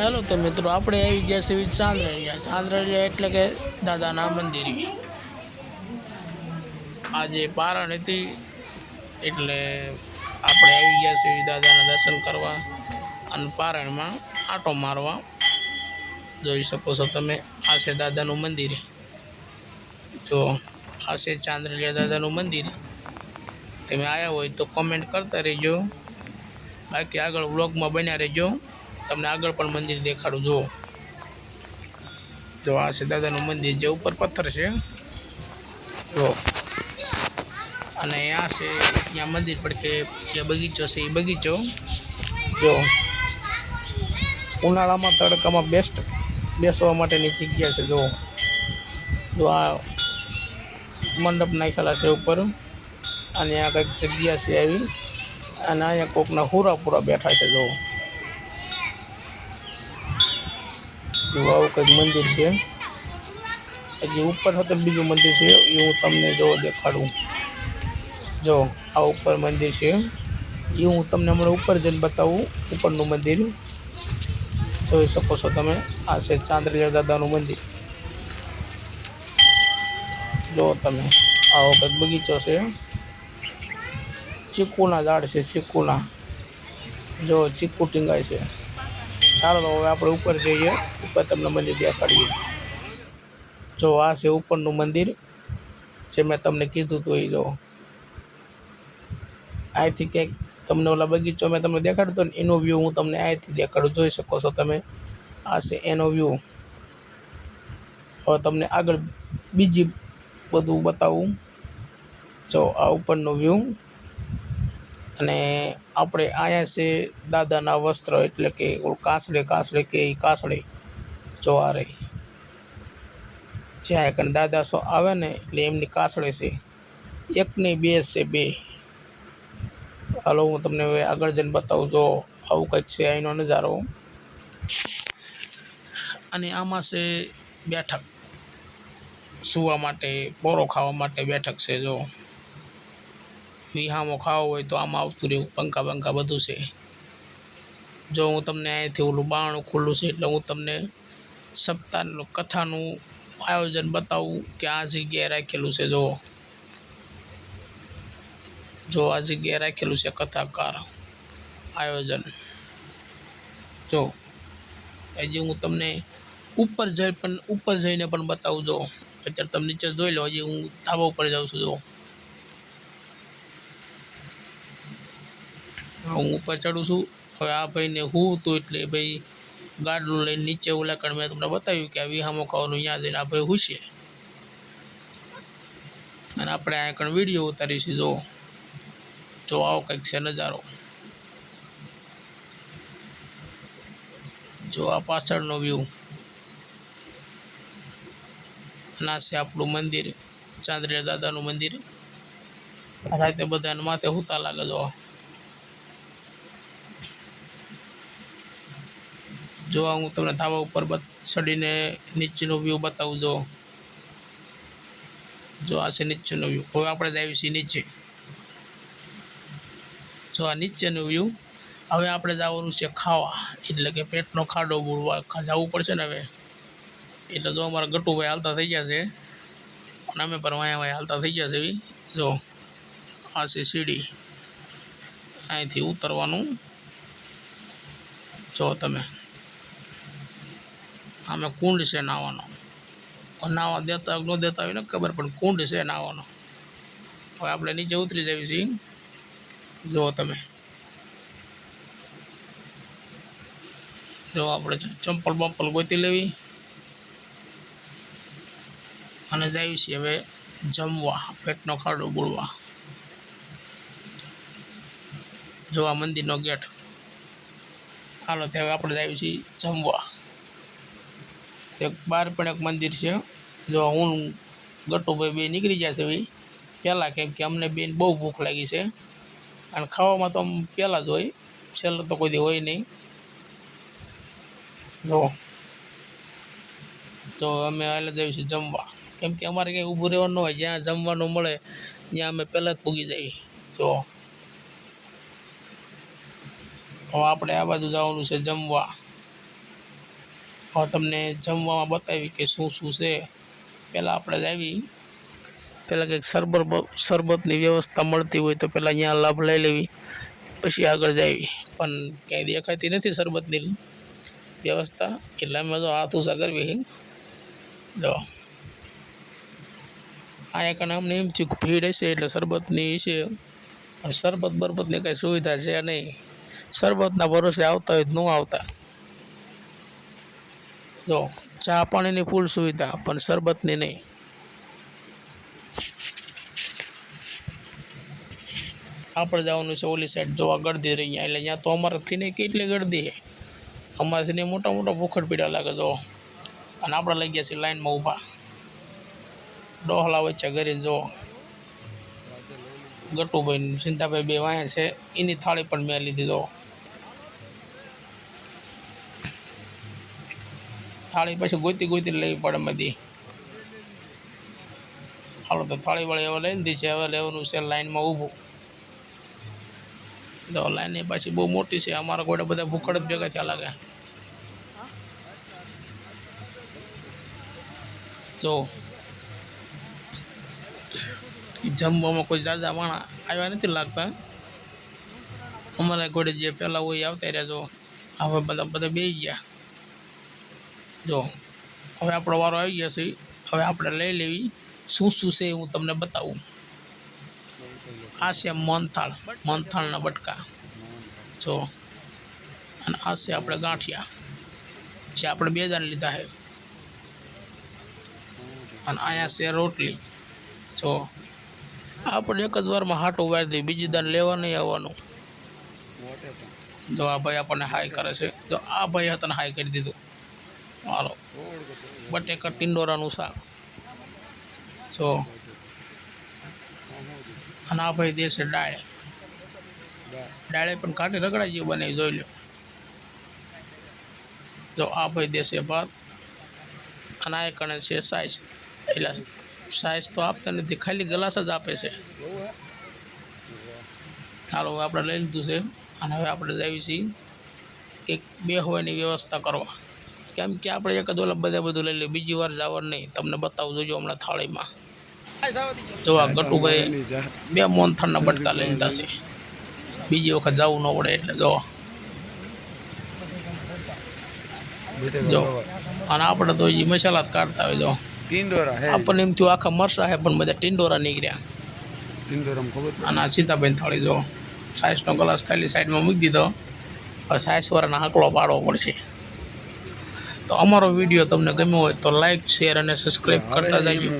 Hello तो मित्रों આપણે આવી ગયા છે ચાંદ્રલિયા એટલે કે દાદાના મંદિરે। આજે પારણ હતી એટલે આપણે આવી ગયા છે દાદાના દર્શન કરવા અને પારણમાં આટો મારવા। જોઈ શકો છો તમે, આ છે દાદાનું મંદિર। જો આ છે ચાંદ્રલિયા દાદાનું મંદિર। તમે આવ્યા હોય તો કમેન્ટ કરતા રહેજો, બાકી આગળ વ્લોગમાં બન્યા રહેજો, તમને આગળ પણ મંદિર દેખાડું। જો આ છે દાદાનું મંદિર, જે ઉપર પથ્થર છે જો, અને આ છે ત્યાં મંદિર પડખે જે બગીચો છે એ બગીચો। જો ઉનાળામાં તડકામાં બેસ્ટ બેસવા માટેની જગ્યા છે। જો આ મંડપ નાખેલા છે ઉપર, અને આ કંઈક જગ્યા છે આવી, અને અહીંયા કોકના હુરાપુરા બેઠા છે। જો આવું કંઈક મંદિર છે। હજી ઉપર હતું બીજું મંદિર છે, એ હું તમને જો દેખાડું। જો આ ઉપર મંદિર છે, એ હું તમને હમણાં ઉપર જઈને બતાવું, ઉપરનું મંદિર જોઈ શકો છો તમે। આ છે ચાંદ્રલિયા દાદાનું મંદિર। જો તમે આવો કંઈક બગીચો છે, ચીકુના ઝાડ છે, ચીકુના। જો ચીકુ ટીંગાય છે। ચાલો તો હવે આપણે ઉપર જઈએ, ઉપર તમને મંદિર દેખાડીએ। જો આ છે ઉપરનું મંદિર, જે મેં તમને કીધું હતું એ। જો અહીંથી કંઈક તમને ઓલા બગીચો મેં તમને દેખાડ્યો હતો ને, એનો વ્યૂ હું તમને અહીંથી દેખાડું, જોઈ શકો છો તમે। આ છે એનો વ્યૂ। હવે તમને આગળ બીજી બધું બતાવું। જો આ ઉપરનો વ્યૂ, અને આપણે અહીંયા છે દાદાના વસ્ત્ર, એટલે કે કાસડે કે એ કાસડે। જો આ રહી, જ્યાં એક દાદા આવે ને એટલે એમની કાસડે છે, એક નહીં બે છે, બે। હાલો હું તમને હવે આગળ જઈને બતાવું। જો આવું કંઈક છે અહીંનો નજારો, અને આમાં છે બેઠક, સૂવા માટે, પોરો ખાવા માટે બેઠક છે। જો વિહામો ખાવો હોય તો આમાં આવતું રહેવું, પંખા બંખા બધું છે। જો હું તમને અહીંથી ઓલું બારણું ખુલ્લું છે એટલે હું તમને સપ્તાહનું કથાનું આયોજન બતાવું કે આ જગ્યાએ રાખેલું છે। જો આ જગ્યાએ રાખેલું છે કથાકાર આયોજન। જો હજી હું તમને ઉપર જઈને પણ બતાવું। જો અત્યારે તમે નીચે જોઈ લો, હજી હું ધાબા ઉપર જાઉં છું। જો હું ઉપર ચડું છું। હવે આ ભાઈને હું હતું એટલે ભાઈ ગાડલું લઈને નીચે ઓલાકણ મેં તમને બતાવ્યું કે આ વિહામો ખાવાનું ત્યાં જઈને આ ભાઈ હુશે, અને આપણે આ કણ વિડીયો ઉતારીશું। જો આવો કંઈક છે નજારો। જો આ પાછળનો વ્યૂ, ના છે આપણું મંદિર, ચાંદ્રલિયા દાદાનું મંદિર। રાતે બધાને માથે હુતા લાગે। જો હું તમને ધાબા ઉપર ચડીને નીચેનો વ્યૂ બતાવું। જો આ છે નીચેનો વ્યૂ। હવે આપણે જ આવી છીએ નીચે। જો આ નીચેનો વ્યૂ। હવે આપણે જવાનું છે ખાવા, એટલે કે પેટનો ખાડો બુડવા જવું પડશે ને હવે। એટલે જો અમારા ગટુભાઈ હાલતા થઈ ગયા છે, અને અમે પણ વાયા હાલતા થઈ ગયા છે। જો આ છે સીડી, અહીંથી ઉતરવાનું। જો તમે આમે કુંડ છે નાહવાનો, નાહવા દેતા ન દેતા હોય ને ખબર, પણ કુંડ છે નાહવાનો। હવે આપણે નીચે ઉતરી જઈએ છીએ। જો તમે, જો આપણે ચંપલ બંપલ ગોતી લેવી, અને જઈએ છીએ હવે જમવા, પેટનો ખાડો બુડવા। જો આ મંદિરનો ગેટ। હાલો હવે આપણે જઈએ છીએ જમવા। એક બહાર પણ એક મંદિર છે। જો હું ગટુભાઈ બે નીકળી ગયા છે પહેલાં, કેમ કે અમને બેન બહુ ભૂખ લાગી છે, અને ખાવામાં તો પહેલાં જ હોય, છેલ્લે તો કોઈ દી હોય નહીં। તો અમે હાલે જઈએ છીએ જમવા, કેમ કે અમારે કંઈ ઊભું રહેવાનું ન હોય, જ્યાં જમવાનું મળે ત્યાં અમે પહેલાં જ પૂગી જઈએ। જો હવે આપણે આ બાજુ જવાનું છે જમવા। હવે તમને જમવામાં બતાવી કે શું શું છે. પહેલાં આપણે જ આવી પહેલાં કંઈક શરબતની વ્યવસ્થા મળતી હોય તો પહેલાં અહીંયા લાભ લઈ લેવી, પછી આગળ જાવી. પણ ક્યાંય દેખાતી નથી શરબતની વ્યવસ્થા, એટલે અમે તો હાથ ઊંચા કરવી. જો અહીંયા કને અમને એમ થયું ભીડ હશે એટલે શરબતની છે. શરબત બરબતની કંઈ સુવિધા છે નહીં. શરબતના ભરોસે આવતા હોય ન આવતા. જો ચા પાણીની ફૂલ સુવિધા, પણ શરબતની નહીં. આપણે જવાનું છે ઓલી સાઈડ જોવા ગળદી રહી, એટલે ત્યાં તો અમારાથી નહીં કેટલી ગળદી છે. અમારાથી નહીં મોટા મોટા ભૂખડ પીડા લાગે. જો અને આપણે લઈ ગયા છીએ લાઈનમાં ઊભા, ડોહલા વચ્ચે કરીને. જો ગટુભાઈ સિંધાભાઈ બે વાયા છે, એની થાળી પણ મેં લીધી. જો થાળી પછી ગોતી ગોતી લેવી પડે બધી. હાલો તો થાળી વાળી હવે લઈ લીધી છે. હવે લેવાનું છે લાઈનમાં ઊભું. તો લાઈન એ પાછી બહુ મોટી છે. અમારા ગોળે બધા ભૂખડ જ ભેગા થયા લાગે. જો જમવામાં કોઈ ઝાઝા માણા આવ્યા નથી લાગતા. અમારા ગોળે જે પહેલાં હોય આવતા રહ્યા. જો હવે બધા બેસી ગયા. જો હવે આપણો વારો આવી ગયા છે. હવે આપણે લઈ લેવી શું શું છે હું તમને બતાવું. આ છે મોહનથાળના બટકા. જો અને આ છે આપણે ગાંઠિયા, જે આપણે 2 દાન લીધા છે. અને અહીંયા છે રોટલી. જો આપણે એક જ વારમાં હાટું વારી દઈએ, બીજી દાન લેવા નહીં આવવાનું. જો આ ભાઈ આપણને હાય કરે છે. જો આ ભાઈ તને હાય કરી દીધું. હાલો બટેકા ટિંડોરાનું શાક. જો અને આ ભાઈ દેશે દાળે પણ કાઢી રગડા જેવું બનાવી, જોઈ લો. જો આ ભાઈ દેશે ભાત. અને આ કણે છે સાઈઝ. એટલે સાઈઝ તો આપતા નથી, ખાલી ગ્લાસ જ આપે છે. ચાલો હવે આપણે લઈ લીધું છે. અને હવે આપણે જઈએ છીએ કંઈક બેસવાની વ્યવસ્થા કરવા. કેમ કે આપણે એક જ ઓલા બધું લઈ લઈએ, બીજી વાર જવાનું નહીં. તમને બતાવું જોજો હમણાં થાળીમાં. જો આ ગટુભાઈ 2 મોહનથાળના બટકા લઈ લીધા છે. બીજી વખત જવું ન પડે એટલે. જો અને આપણે તો એ મસાલા જ કાઢતા હોય. જો આપણને એમ થયું આખા મરસા છે, પણ બધા ટિંડોરા નીકળ્યા. અને આ સીતાભાઈ થાળી. જો સાઈઝનો ગ્લાસ ખાલી સાઈડમાં મૂકી દીધો. હવે સાઈઝવાળાના આંકડો પાડવો પડશે. તો અમારો વિડીયો તમને ગમ્યો હોય તો લાઈક, શેર અને સબસ્ક્રાઈબ કરતા જજો.